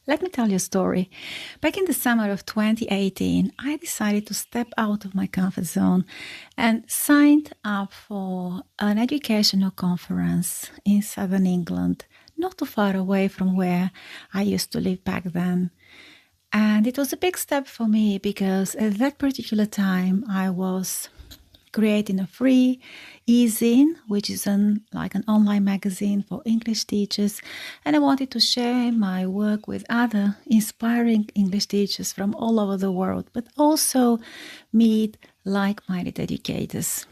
Let me tell you a story. Back in the summer of 2018, I decided to step out of my comfort zone and signed up for an educational conference in southern England, not too far away from where I used to live back then. And it was a big step for me because at that particular time I was creating a free e-zine, which is like an online magazine for English teachers. And I wanted to share my work with other inspiring English teachers from all over the world, but also meet like-minded educators.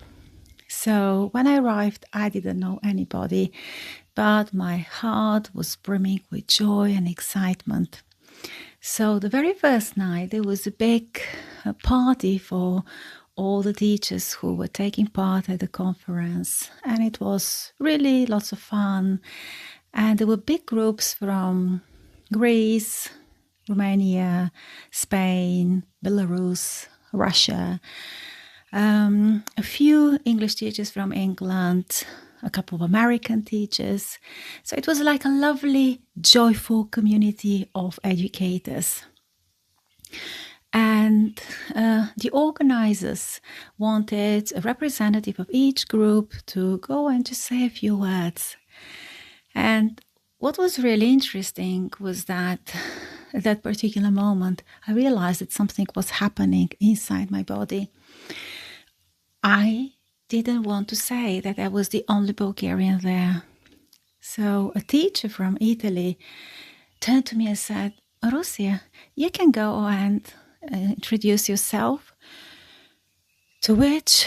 So when I arrived, I didn't know anybody, but my heart was brimming with joy and excitement. So the very first night, there was a big party for all the teachers who were taking part at the conference. And it was really lots of fun. And there were big groups from Greece, Romania, Spain, Belarus, Russia, a few English teachers from England, a couple of American teachers. So it was like a lovely, joyful community of educators. And the organizers wanted a representative of each group to go and just say a few words. And what was really interesting was that at that particular moment, I realized that something was happening inside my body. I didn't want to say that I was the only Bulgarian there. So a teacher from Italy turned to me and said, "Marussia, you can go and introduce yourself." To which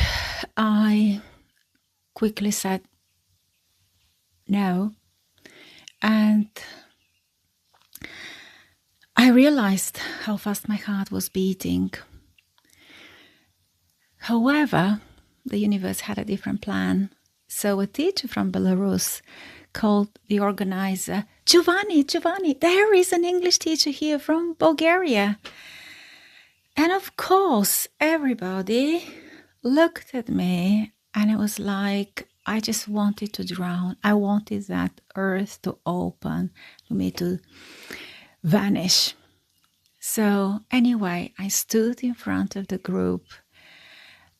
I quickly said no. And I realized how fast my heart was beating. However, the universe had a different plan. So a teacher from Belarus called the organizer, Giovanni, there is an English teacher here from Bulgaria." And of course, everybody looked at me and it was like I just wanted to drown. I wanted that earth to open, for me to vanish. So anyway, I stood in front of the group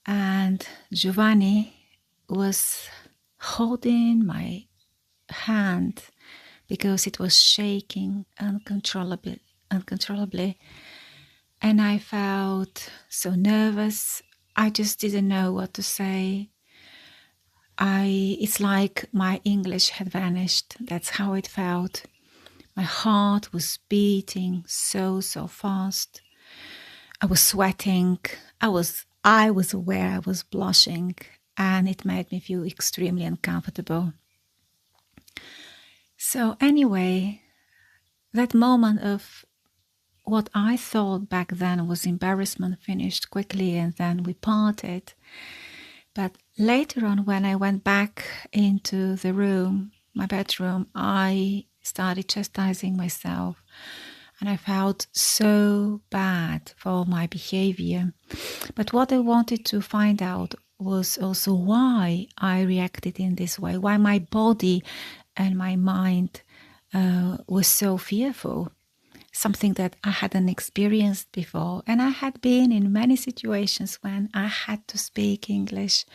and Giovanni was holding my hand because it was shaking uncontrollably. And I felt so nervous. I just didn't know what to say. It's like my English had vanished. That's how it felt. My heart was beating so fast. I was sweating. I was aware I was blushing, and it made me feel extremely uncomfortable. So anyway, that moment of what I thought back then was embarrassment finished quickly, and then we parted. But later on, when I went back into the room, my bedroom, I started chastising myself. And I felt so bad for my behavior. But what I wanted to find out was also why I reacted in this way, why my body and my mind was so fearful. Something that I hadn't experienced before. And I had been in many situations when I had to speak English.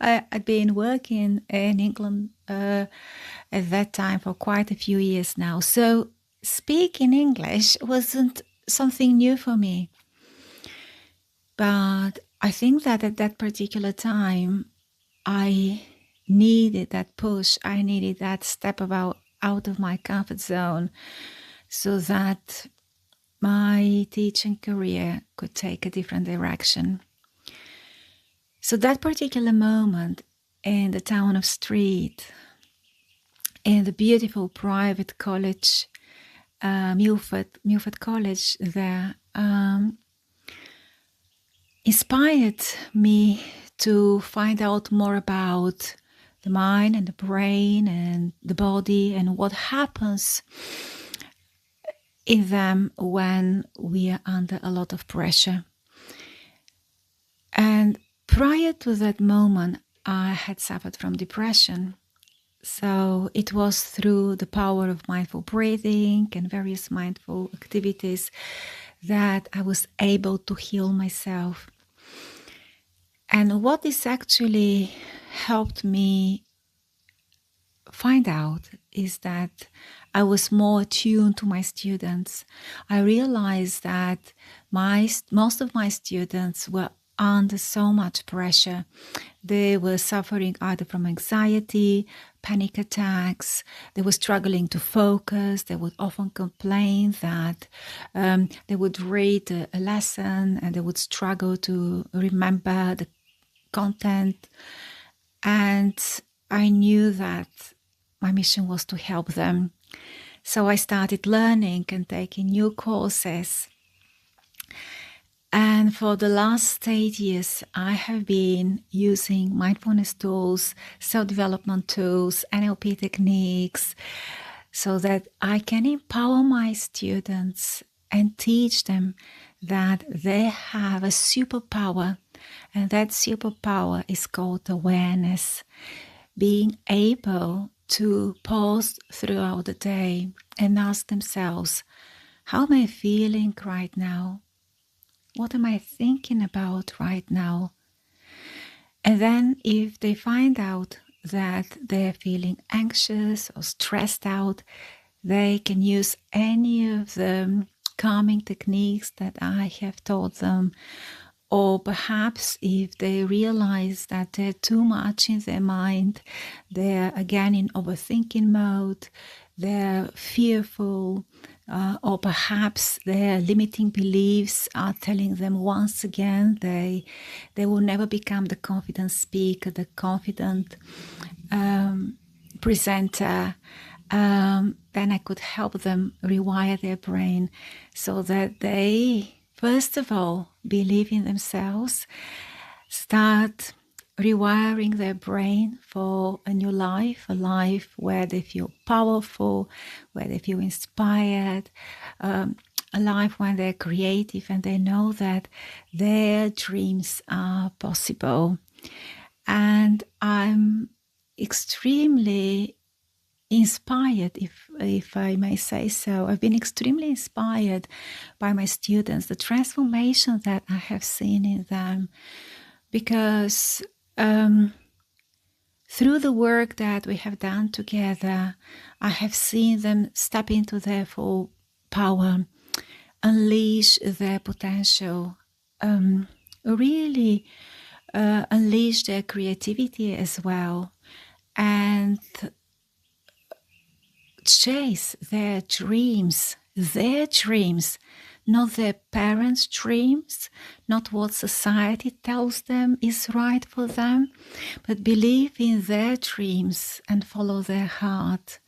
I'd been working in England at that time for quite a few years now. So speaking English wasn't something new for me. But I think that at that particular time, I needed that push. I needed that step out of my comfort zone so that my teaching career could take a different direction. So that particular moment in the town of Street, in the beautiful private college, Milford College there, inspired me to find out more about the mind and the brain and the body and what happens in them when we are under a lot of pressure. And prior to that moment, I had suffered from depression. So it was through the power of mindful breathing and various mindful activities that I was able to heal myself. And what this actually helped me find out is that I was more attuned to my students. I realized that most of my students were under so much pressure. They were suffering either from anxiety, panic attacks. They were struggling to focus. They would often complain that they would read a lesson and they would struggle to remember the content. And I knew that my mission was to help them. So I started learning and taking new courses. And for the last 8 years, I have been using mindfulness tools, self-development tools, NLP techniques, so that I can empower my students and teach them that they have a superpower. And that superpower is called awareness. Being able to pause throughout the day and ask themselves, how am I feeling right now? What am I thinking about right now? And then if they find out that they're feeling anxious or stressed out, they can use any of the calming techniques that I have taught them. Or perhaps if they realize that they're too much in their mind, they're again in overthinking mode, they're fearful, or perhaps their limiting beliefs are telling them once again they will never become the confident speaker, the confident presenter, then I could help them rewire their brain so that they, first of all, believe in themselves, start rewiring their brain for a new life, a life where they feel powerful, where they feel inspired, a life when they're creative and they know that their dreams are possible. And I'm extremely inspired, if I may say so. I've been extremely inspired by my students, the transformation that I have seen in them, because through the work that we have done together, I have seen them step into their full power, unleash their potential, really unleash their creativity as well, and chase their dreams, not their parents' dreams, not what society tells them is right for them, but believe in their dreams and follow their heart.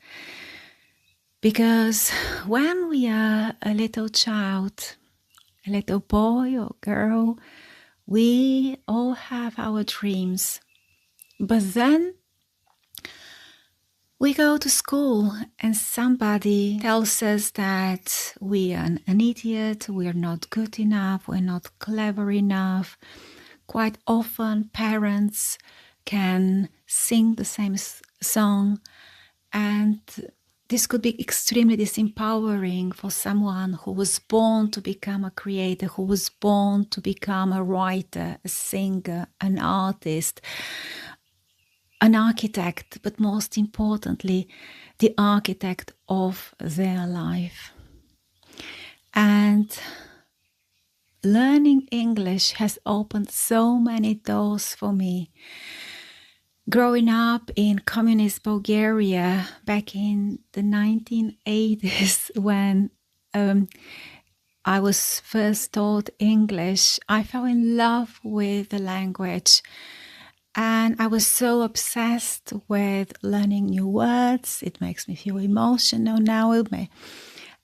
Because when we are a little child, a little boy or girl, we all have our dreams. But then we go to school and somebody tells us that we are an idiot, we are not good enough, we're not clever enough. Quite often parents can sing the same song, and this could be extremely disempowering for someone who was born to become a creator, who was born to become a writer, a singer, an artist, an architect, but most importantly, the architect of their life. And learning English has opened so many doors for me. Growing up in communist Bulgaria back in the 1980s, when I was first taught English, I fell in love with the language. And I was so obsessed with learning new words. It makes me feel emotional now.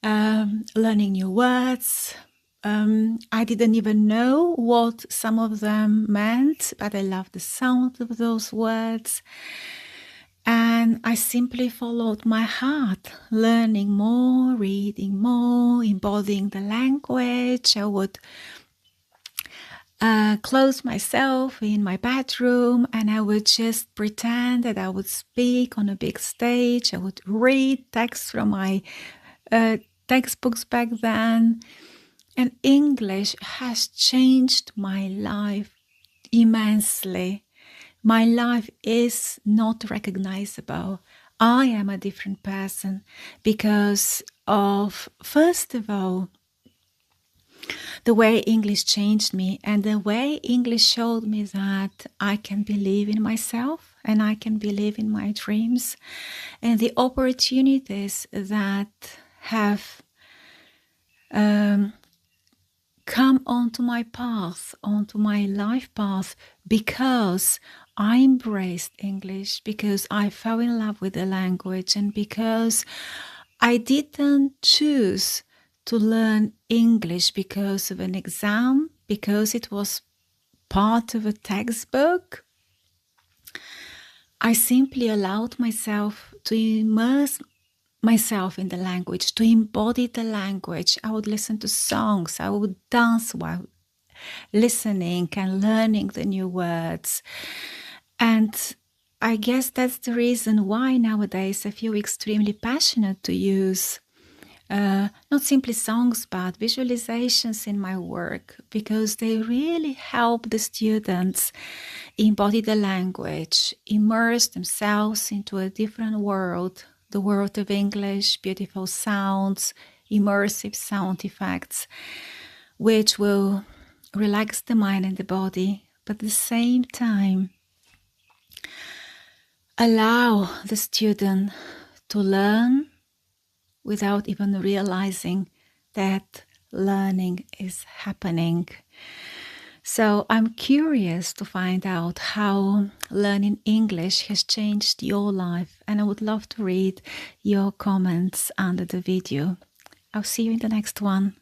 Learning new words. I didn't even know what some of them meant, but I loved the sound of those words. And I simply followed my heart, learning more, reading more, embodying the language. I would close myself in my bedroom, and I would just pretend that I would speak on a big stage. I would read texts from my textbooks back then. And English has changed my life immensely. My life is not recognizable. I am a different person because of, first of all, the way English changed me and the way English showed me that I can believe in myself and I can believe in my dreams, and the opportunities that have come onto my path, onto my life path, because I embraced English, because I fell in love with the language, and because I didn't choose to learn English because of an exam, because it was part of a textbook. I simply allowed myself to immerse myself in the language, to embody the language. I would listen to songs, I would dance while listening and learning the new words. And I guess that's the reason why nowadays I feel extremely passionate to use not simply songs, but visualizations in my work, because they really help the students embody the language, immerse themselves into a different world, the world of English, beautiful sounds, immersive sound effects, which will relax the mind and the body, but at the same time allow the student to learn without even realizing that learning is happening. So I'm curious to find out how learning English has changed your life, and I would love to read your comments under the video. I'll see you in the next one.